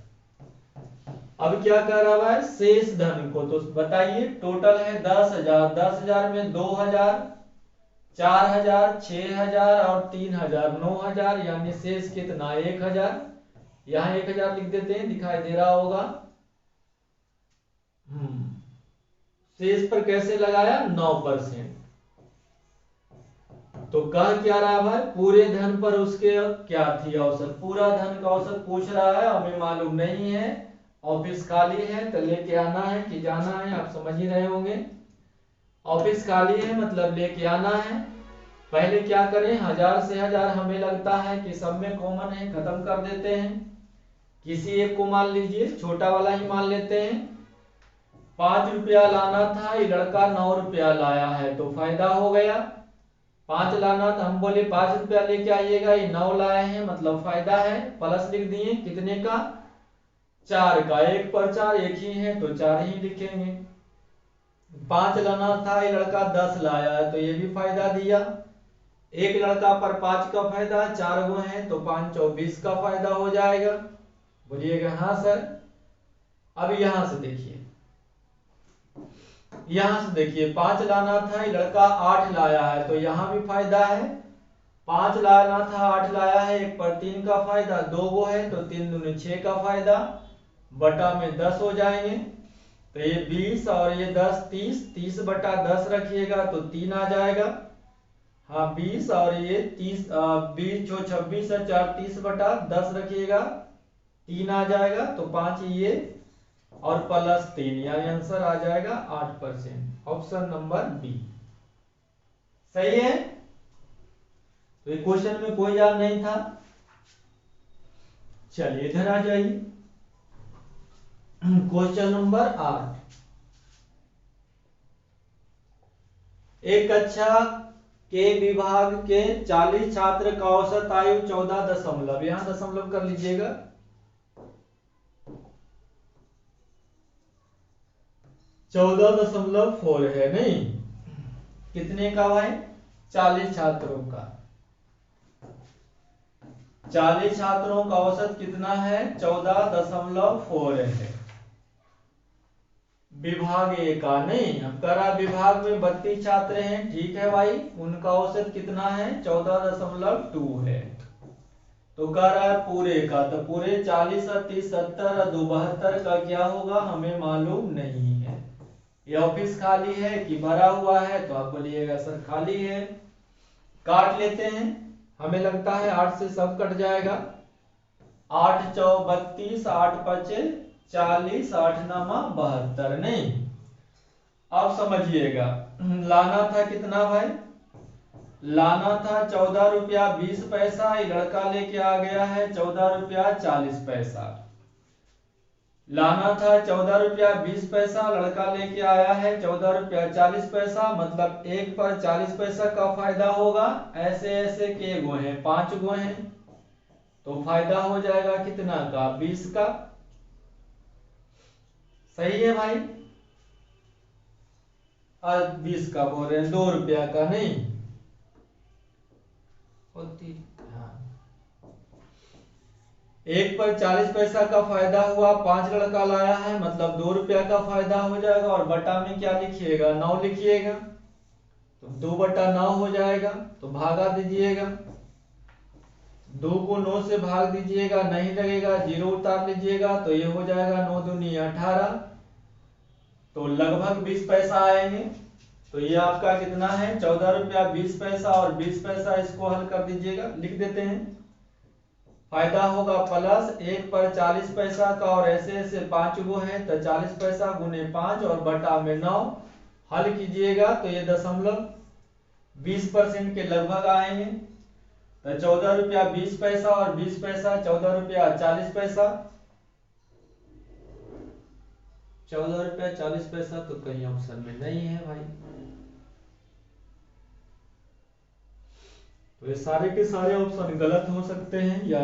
अब क्या कर रहा है, शेष धन को, तो बताइए टोटल है 10,000, 10,000 में 2,000, 4,000, 6,000 और 3,000, 9,000, यानी शेष कितना 1,000। यहाँ 1,000 लिख देते हैं, दिखाई दे रहा होगा। शेष पर कैसे लगाया 9%। तो कह क्या रहा भाई, पूरे धन पर उसके क्या थी औसत, पूरा धन का औसत पूछ रहा है, हमें मालूम नहीं है। ऑफिस खाली है तो लेके आना है कि जाना है, आप समझ ही रहे होंगे। ऑफिस खाली है मतलब लेके आना है। पहले क्या करें, 1,000 से 1,000 हमें लगता है कि सब में कॉमन है, खत्म कर देते हैं। किसी एक को मान लीजिए, छोटा वाला ही मान लेते हैं। 5 रुपया लाना था, ये लड़का 9 रुपया लाया है, तो फायदा हो गया। 5 लाना था, हम बोले 5 रुपया लेके आइएगा, ये 9 लाए हैं मतलब फायदा है। प्लस लिख दिए कितने का 4 का, 1 पर 4 एक ही है तो 4 ही लिखेंगे। 5 लाना था, ये लड़का 10 लाया है, तो ये भी फायदा दिया। एक लड़का पर 5 का फायदा, 4 गो है तो 5 24 का फायदा हो जाएगा। बोलिएगा हाँ सर। अब यहां से देखिए, यहां से देखिए 5 लाना था, ये लड़का 8 लाया है तो यहां भी फायदा है। 5 लाना था 8 लाया है, 1 पर 3 का फायदा, 2 गो है तो 3 दूनी 6 का फायदा, बटा में 10 हो जाएंगे। तो ये 20 और ये 10 30, 30 बटा 10 रखिएगा तो 3 आ जाएगा। हाँ 20 और ये 30, 20 जो 26 है 4 30 बटा 10 रखिएगा 3 आ जाएगा, तो 5 ये और प्लस 3, यानी आंसर आ जाएगा 8%। ऑप्शन नंबर बी सही है। तो ये क्वेश्चन में कोई याद नहीं था। चलिए इधर आ जाइए, क्वेश्चन नंबर 8। एक कक्षा के विभाग के 40 छात्र का औसत आयु 14 दशमलव, यहां दशमलव कर लीजिएगा, 14.4 है नहीं, कितने का भाई, 40 छात्रों का। 40 छात्रों का औसत कितना है, 14.4 है। विभाग ए का नहीं, अब करा विभाग में 32 छात्र हैं, ठीक है भाई, उनका औसत कितना है, 14.2 है। तो कह रहा है पूरे का, तो पूरे 40 और 30 70 और 72 का क्या होगा हमें मालूम नहीं है। ये ऑफिस खाली है कि भरा हुआ है, तो आप बोलिएगा सर खाली है। काट लेते हैं, हमें लगता है 8 से सब कट जाएगा, 8 चौ 32, 8 पचे 40, 8 नामा 72 नहीं। अब समझिएगा, लाना था कितना भाई, लाना था 14 रुपया 20 पैसा, ये लड़का लेके आ गया है 14 रुपया 40 पैसा। लाना था 14 रुपया 20 पैसा, लड़का लेके आया है 14 रुपया 40 पैसा, मतलब 1 पर 40 पैसा का फायदा होगा। ऐसे ऐसे के गो हैं, 5 गो हैं, तो फायदा हो जाएगा कितना का, 20 का। सही है भाई, और 20 का बोल रहे हैं, 2 रुपया का नहीं होती। हाँ 1 पर 40 पैसा का फायदा हुआ, 5 लड़का लाया है मतलब 2 रुपया का फायदा हो जाएगा, और बटा में क्या लिखिएगा, 9 लिखिएगा, तो 2 बटा 9 हो जाएगा, तो भागा दीजिएगा, 2 को 9 से भाग दीजिएगा, नहीं लगेगा, 0 उतार लीजिएगा, तो ये हो जाएगा 9 दूनी 18, तो लगभग 20 पैसा आएंगे। तो ये आपका कितना है, 14 रुपया 20 पैसा और 20 पैसा, इसको हल कर दीजिएगा, लिख देते हैं। फायदा होगा प्लस 1 पर 40 पैसा का, और ऐसे ऐसे 5 गो है तो 40 पैसा गुने 5 और बटा में 9, हल कीजिएगा तो ये दशमलव 20% के लगभग आएंगे। तो 14 रुपया 20 पैसा और 20 पैसा 14 रुपया 40 पैसा, 14 रुपया 40 पैसा तो कहीं ऑप्शन में नहीं है भाई। तो ये सारे के सारे ऑप्शन गलत हो सकते हैं, या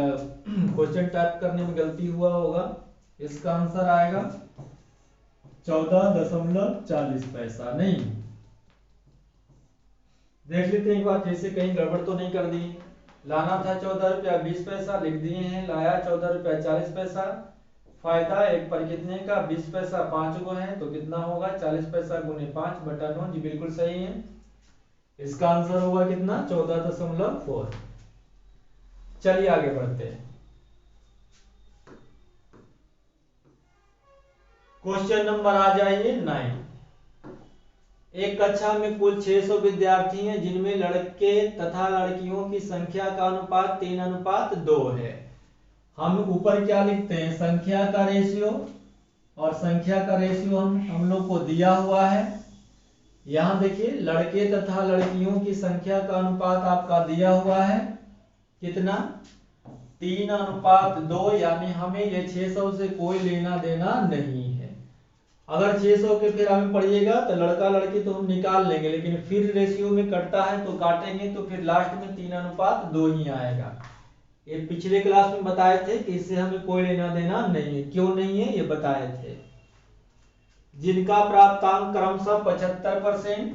क्वेश्चन टाइप करने में गलती हुआ होगा। इसका आंसर आएगा 14.40 पैसा नहीं। देख लेते हैं एक बार फिर से, कहीं गड़बड़ तो नहीं कर दी। लाना था 14 रुपया 20 पैसा, लिख दिए हैं, लाया 14 रुपया 40 पैसा, फायदा 1 पर कितने का, 20 पैसा, 5 गो है तो कितना होगा, 40 पैसा गुने 5 बटा 9, जी बिल्कुल सही है। इसका आंसर होगा कितना, 14.4। चलिए आगे बढ़ते हैं। क्वेश्चन नंबर आ जाइए 9। एक कक्षा में कुल 600 विद्यार्थी हैं, जिनमें लड़के तथा लड़कियों की संख्या का अनुपात 3:2 है। हम ऊपर क्या लिखते हैं, संख्या का रेशियो, और संख्या का रेशियो हम लोग को दिया हुआ है। यहां देखिए लड़के तथा लड़कियों की संख्या का अनुपात आपका दिया हुआ है कितना, 3:2, यानी हमें ये 600 से कोई लेना देना नहीं है। अगर 600 के फिर हमें पढ़िएगा तो लड़का लड़की तो हम निकाल लेंगे, लेकिन फिर रेशियो में कटता है तो काटेंगे तो फिर लास्ट में 3:2 ही आएगा। ये पिछले क्लास में बताए थे कि इससे हमें कोई लेना देना नहीं है। क्यों नहीं है ये बताए थे। जिनका प्राप्तांक क्रमशः 75%,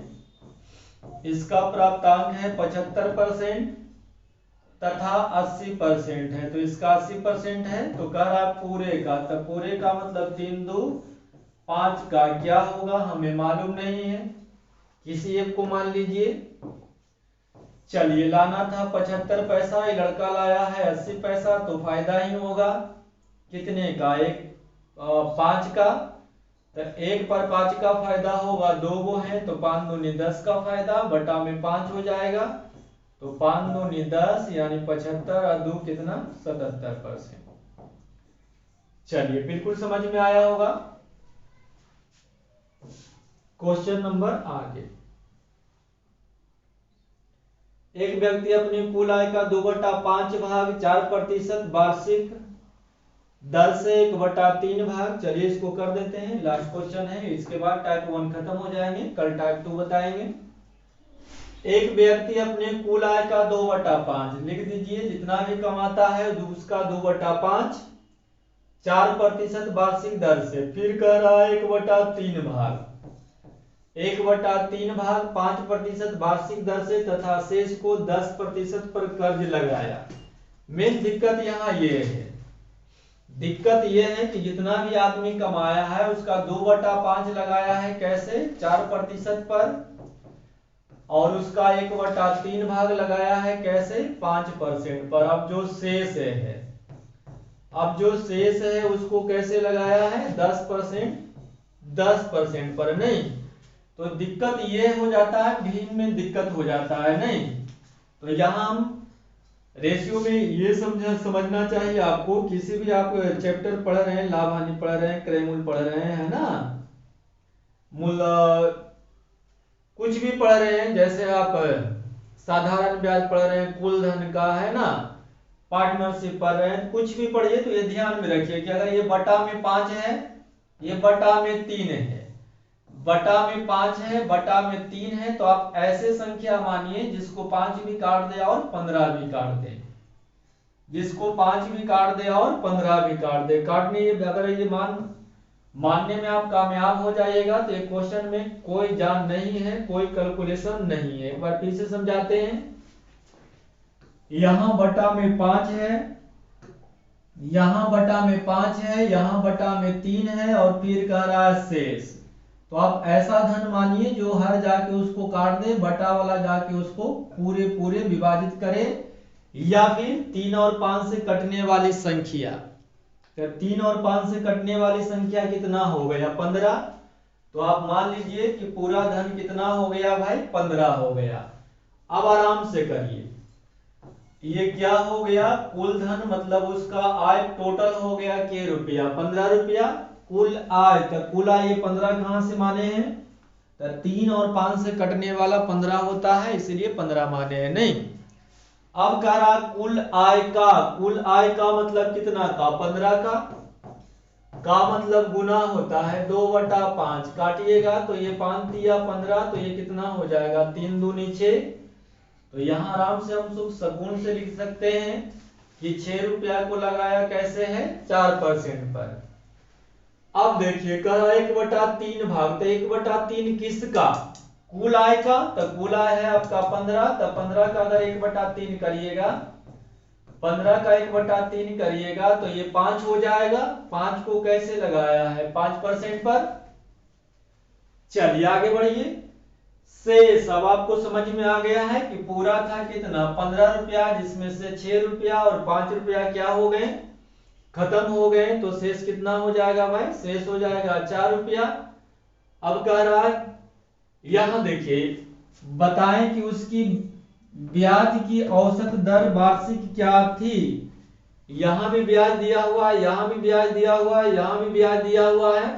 इसका प्राप्तांक है 75%, तथा 80% है, तो इसका 80% है, तो कह रहा है पूरे का, तो पूरे का मतलब 3 2 5 का क्या होगा हमें मालूम नहीं है, किसी एक को मान लीजिए। चलिए लाना था 75 पैसा, ये लड़का लाया है 80 पैसा, तो फायदा ही होगा कितने का, 5 का, तो 1 पर 5 का फायदा होगा, 2 गो है तो 5 दूनी 10 का फायदा बटा में 5 हो जाएगा, तो 5 दूनी 10 यानी 75 और 2 कितना 77%। चलिए बिल्कुल समझ में आया होगा। क्वेश्चन नंबर आगे। एक व्यक्ति अपनी कुल आय का 2/5 भाग 4% वार्षिक दर से 1/3 भाग, चलिए इसको कर देते हैं, लास्ट क्वेश्चन है, इसके बाद टाइप 1 खत्म हो जाएंगे, कल टाइप 2 बताएंगे। एक व्यक्ति अपने कुल आय का 2/5 लिख दीजिए, जितना भी कमाता है उसका 2/5 4% वार्षिक दर से, फिर कह रहा है 1/3 भाग 1/3 भाग 5% वार्षिक दर से तथा शेष को 10% पर कर्ज लगाया। मेन दिक्कत यहाँ ये है, दिक्कत ये है कि जितना भी आदमी कमाया है उसका 2/5 लगाया है, कैसे 4% पर, और उसका 1/3 भाग लगाया है कैसे 5% पर। अब जो शेष है, अब जो शेष है उसको कैसे लगाया है 10% पर, नहीं तो दिक्कत ये हो जाता है, भीम में दिक्कत हो जाता है, नहीं तो यहाँ हम रेशियो में ये समझना चाहिए आपको, किसी भी आप चैप्टर पढ़ रहे हैं, लाभ हानि पढ़ रहे हैं, क्रय मूल्य पढ़ रहे हैं, है ना, मूल कुछ भी पढ़ रहे हैं, जैसे आप साधारण ब्याज पढ़ रहे हैं, कुल धन का, है ना, पार्टनरशिप पढ़ रहे हैं, कुछ भी पढ़िए तो ये ध्यान में रखिए कि अगर ये बटा में 5 है, ये बटा में 3 है, बटा में 5 है, बटा में 3 है, तो आप ऐसे संख्या मानिए जिसको 5 भी काट दे और 15 भी काट दे, जिसको 5 भी काट दे और 15 भी काट दे, काटने अगर ये मानने में आप कामयाब हो जाइएगा तो एक क्वेश्चन में कोई जान नहीं है, कोई कैलकुलेशन नहीं है। एक बार फिर से समझाते हैं, यहां बटा में 5 है, यहां बटा में 5 है, यहां बटा में 3 है, और फिर कह रहा है शेष, तो आप ऐसा धन मानिए जो हर जाके उसको काट दे, बटा वाला जाके उसको पूरे पूरे विभाजित करे, या फिर 3 और 5 से कटने वाली संख्या, 3 और 5 से कटने वाली संख्या कितना हो गया 15, तो आप मान लीजिए कि पूरा धन कितना हो गया भाई 15 हो गया। अब आराम से करिए, ये क्या हो गया कुल धन, मतलब उसका आय टोटल हो गया के रुपया 15 रुपया कुल आय, तो कुल आय ये 15 कहां से माने हैं, तो 3 और 5 से कटने वाला 15 होता है, इसलिए 15 माने हैं, नहीं। अब कह रहा कुल आय का, कुल आय का मतलब कितना का 15 का मतलब गुना होता है 2/5, काटिएगा तो ये 5 दिया 15, तो ये कितना हो जाएगा 3 दूनी 6, तो यहाँ आराम से हम सगुण से लिख सकते हैं कि 6 रुपया को लगाया कैसे है 4% पर। अब देखिए कहा 1/3 भाग, तो 1/3 किसका कुल आय का, तो कुल आय है आपका 15, तो 15 का अगर 1/3 करिएगा, 15 का 1/3 करिएगा तो ये 5 हो जाएगा, 5 को कैसे लगाया है 5% पर। चलिए आगे बढ़िए, शेष अब आपको समझ में आ गया है कि पूरा था कितना 15 रुपया, जिसमें से 6 रुपया और 5 रुपया क्या हो गए खत्म हो गए, तो शेष कितना हो जाएगा भाई, शेष हो जाएगा 4 रुपया। अब कह रहा है यहां देखिए बताएं कि उसकी ब्याज की औसत दर वार्षिक क्या थी, यहां भी ब्याज दिया हुआ है, यहां भी ब्याज दिया हुआ है, यहां भी ब्याज दिया हुआ है,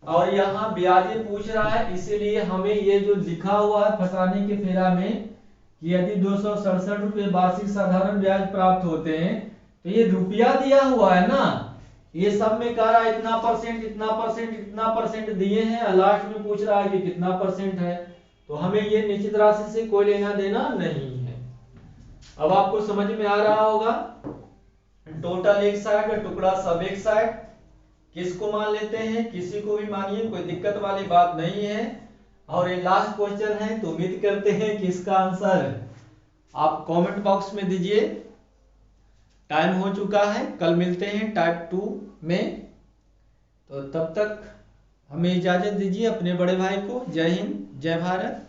और यहाँ ब्याजें पूछ रहा है, इसीलिए हमें ये जो लिखा हुआ है फंसाने के फेरा में कि यदि 267 रुपये वार्षिक साधारण ब्याज प्राप्त होते हैं, तो ये रुपया दिया हुआ है ना, ये सब में कह रहा है इतना परसेंट इतना परसेंट इतना परसेंट दिए हैं, और लास्ट में पूछ रहा है कि कितना परसेंट है, तो हमें ये निश्चित राशि से कोई लेना देना नहीं है। अब आपको समझ में आ रहा होगा, टोटल एक साइड, टुकड़ा सब एक साइड, किसको मान लेते हैं किसी को भी मानिए, कोई दिक्कत वाली बात नहीं है। और ये लास्ट क्वेश्चन है, तो उम्मीद करते हैं कि इसका आंसर आप कमेंट बॉक्स में दीजिए। टाइम हो चुका है, कल मिलते हैं टाइप 2 में। तो तब तक हमें इजाज़त दीजिए, अपने बड़े भाई को। जय हिंद, जय भारत।